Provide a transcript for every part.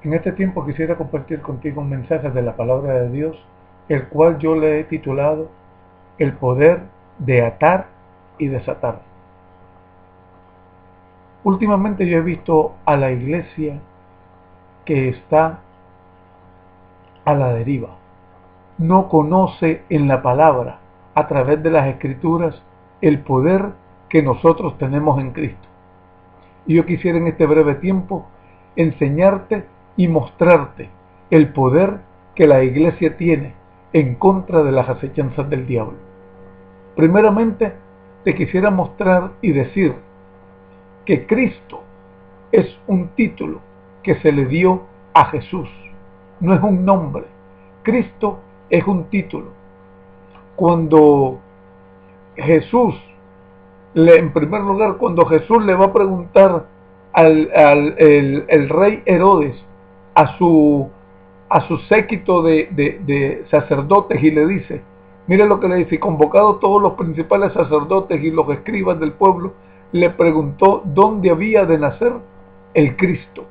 En este tiempo quisiera compartir contigo un mensaje de la palabra de Dios, el cual yo le he titulado El poder de atar y desatar. Últimamente yo he visto a la iglesia que está a la deriva. No conoce en la palabra, a través de las escrituras, el poder que nosotros tenemos en Cristo. Y yo quisiera en este breve tiempo enseñarte y mostrarte el poder que la iglesia tiene en contra de las acechanzas del diablo. Primeramente, te quisiera mostrar y decir que Cristo es un título que se le dio a Jesús, no es un nombre. Cristo es un título. Cuando Jesús, en primer lugar, cuando Jesús le va a preguntar el rey Herodes a su séquito de sacerdotes y le dice, mire lo que le dice, convocados todos los principales sacerdotes y los escribas del pueblo, le preguntó dónde había de nacer el Cristo.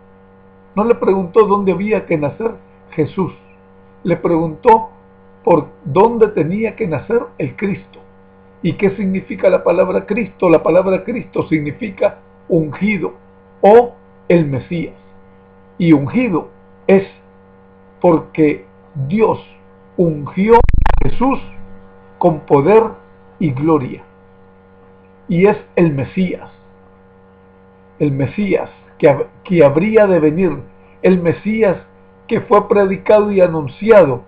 No le preguntó dónde había que nacer Jesús, le preguntó por dónde tenía que nacer el Cristo. ¿Y qué significa la palabra Cristo? La palabra Cristo significa ungido o el Mesías. Y ungido es porque Dios ungió a Jesús con poder y gloria. Y es el Mesías que habría de venir, el Mesías que fue predicado y anunciado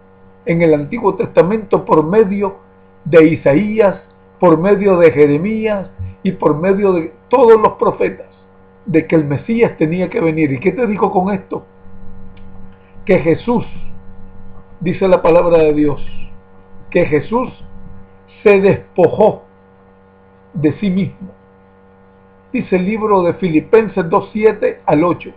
en el Antiguo Testamento por medio de Isaías, por medio de Jeremías y por medio de todos los profetas, de que el Mesías tenía que venir. ¿Y qué te digo con esto? Que Jesús, dice la palabra de Dios, que Jesús se despojó de sí mismo. Dice el libro de Filipenses 2:7 al 8.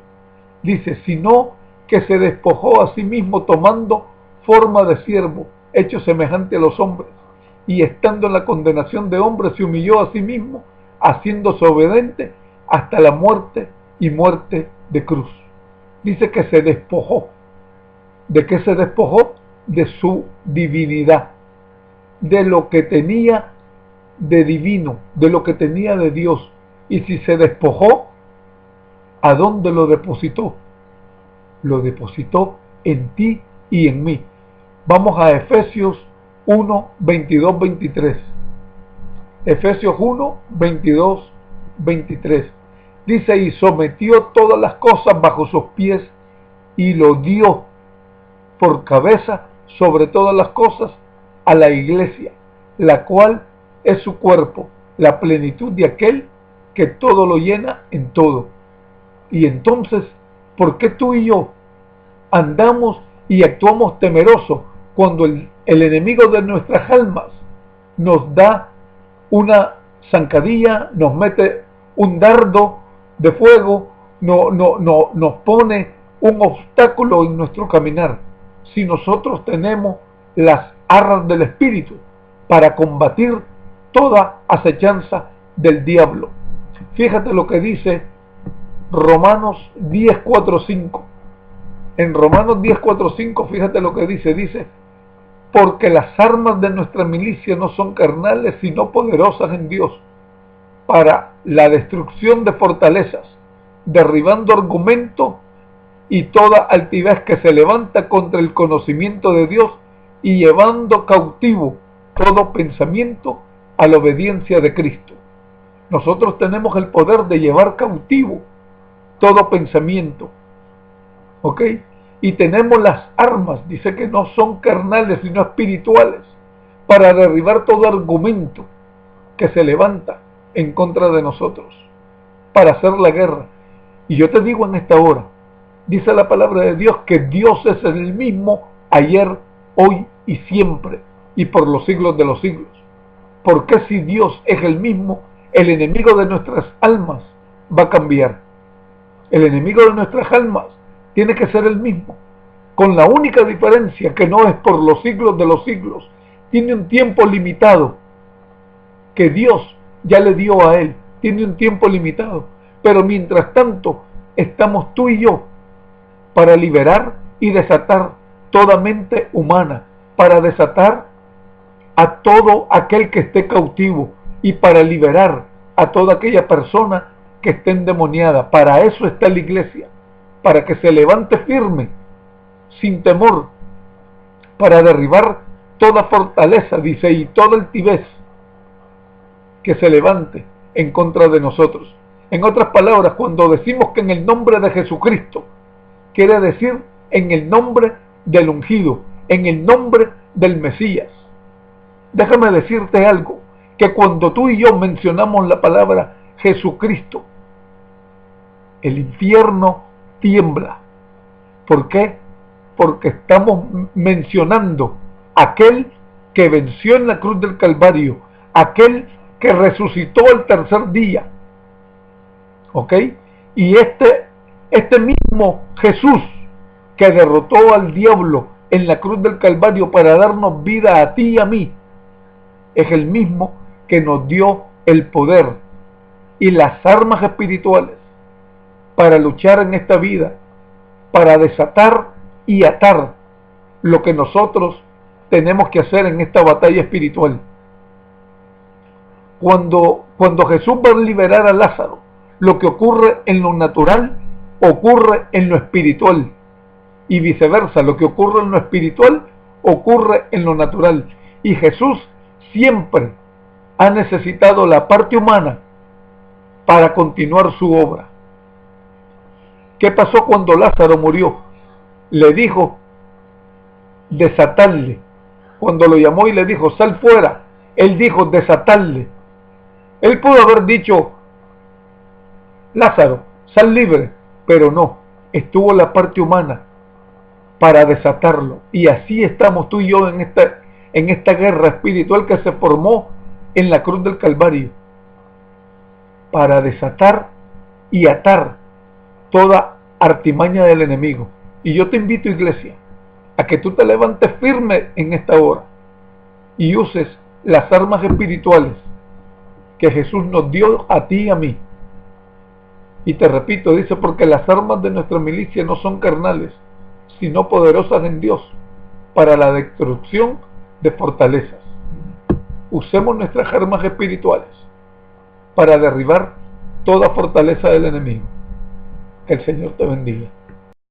Dice, sino que se despojó a sí mismo tomando forma de siervo, hecho semejante a los hombres, y estando en la condenación de hombres se humilló a sí mismo, haciéndose obediente hasta la muerte y muerte de cruz. Dice que se despojó. ¿De qué se despojó? De su divinidad, de lo que tenía de divino, de lo que tenía de Dios. Y si se despojó, ¿a dónde lo depositó? Lo depositó en ti y en mí. Vamos a Efesios 1, 22, 23. Efesios 1, 22, 23. Dice, y sometió todas las cosas bajo sus pies y lo dio por cabeza sobre todas las cosas a la iglesia, la cual es su cuerpo, la plenitud de aquel que todo lo llena en todo. Y entonces, ¿por qué tú y yo andamos y actuamos temerosos cuando el enemigo de nuestras almas nos da una zancadilla, nos mete un dardo de fuego, nos pone un obstáculo en nuestro caminar? Si nosotros tenemos las arras del Espíritu para combatir toda acechanza del diablo. Fíjate lo que dice Romanos 10, 4, 5. En Romanos 10, 4, 5, fíjate lo que dice, porque las armas de nuestra milicia no son carnales, sino poderosas en Dios, para la destrucción de fortalezas, derribando argumentos y toda altivez que se levanta contra el conocimiento de Dios y llevando cautivo todo pensamiento a la obediencia de Cristo. Nosotros tenemos el poder de llevar cautivo todo pensamiento, ¿ok? Y tenemos las armas, dice que no son carnales sino espirituales, para derribar todo argumento que se levanta en contra de nosotros, para hacer la guerra. Y yo te digo en esta hora, dice la palabra de Dios que Dios es el mismo ayer, hoy y siempre, y por los siglos de los siglos. Porque si Dios es el mismo, el enemigo de nuestras almas va a cambiar. El enemigo de nuestras almas tiene que ser el mismo, con la única diferencia que no es por los siglos de los siglos. Tiene un tiempo limitado que Dios ya le dio a él. Tiene un tiempo limitado. Pero mientras tanto, estamos tú y yo para liberar y desatar toda mente humana, para desatar a todo aquel que esté cautivo y para liberar a toda aquella persona que esté endemoniada. Para eso está la iglesia, para que se levante firme, sin temor, para derribar toda fortaleza, dice, y todo altivez que se levante en contra de nosotros. En otras palabras, cuando decimos que en el nombre de Jesucristo, quiere decir en el nombre del ungido, en el nombre del Mesías. Déjame decirte algo, que cuando tú y yo mencionamos la palabra Jesucristo, el infierno tiembla. ¿Por qué? Porque estamos mencionando aquel que venció en la cruz del Calvario, aquel que resucitó el tercer día. ¿Ok? Y este mismo Jesús que derrotó al diablo en la cruz del Calvario para darnos vida a ti y a mí, es el mismo que nos dio el poder y las armas espirituales para luchar en esta vida, para desatar y atar lo que nosotros tenemos que hacer en esta batalla espiritual. Cuando Jesús va a liberar a Lázaro, lo que ocurre en lo natural ocurre en lo espiritual, y viceversa, lo que ocurre en lo espiritual ocurre en lo natural. Y Jesús siempre ha necesitado la parte humana para continuar su obra. ¿Qué pasó cuando Lázaro murió? Le dijo desatarle. Cuando lo llamó y le dijo sal fuera, él dijo desatarle. Él pudo haber dicho Lázaro, sal libre, pero no, estuvo la parte humana para desatarlo. Y así estamos tú y yo en esta guerra espiritual que se formó en la cruz del Calvario, para desatar y atar toda artimaña del enemigo. Y yo te invito, iglesia, a que tú te levantes firme en esta hora y uses las armas espirituales que Jesús nos dio a ti y a mí. Y te repito, dice, porque las armas de nuestra milicia no son carnales, sino poderosas en Dios para la destrucción de fortalezas. Usemos nuestras armas espirituales para derribar toda fortaleza del enemigo. Que el Señor te bendiga.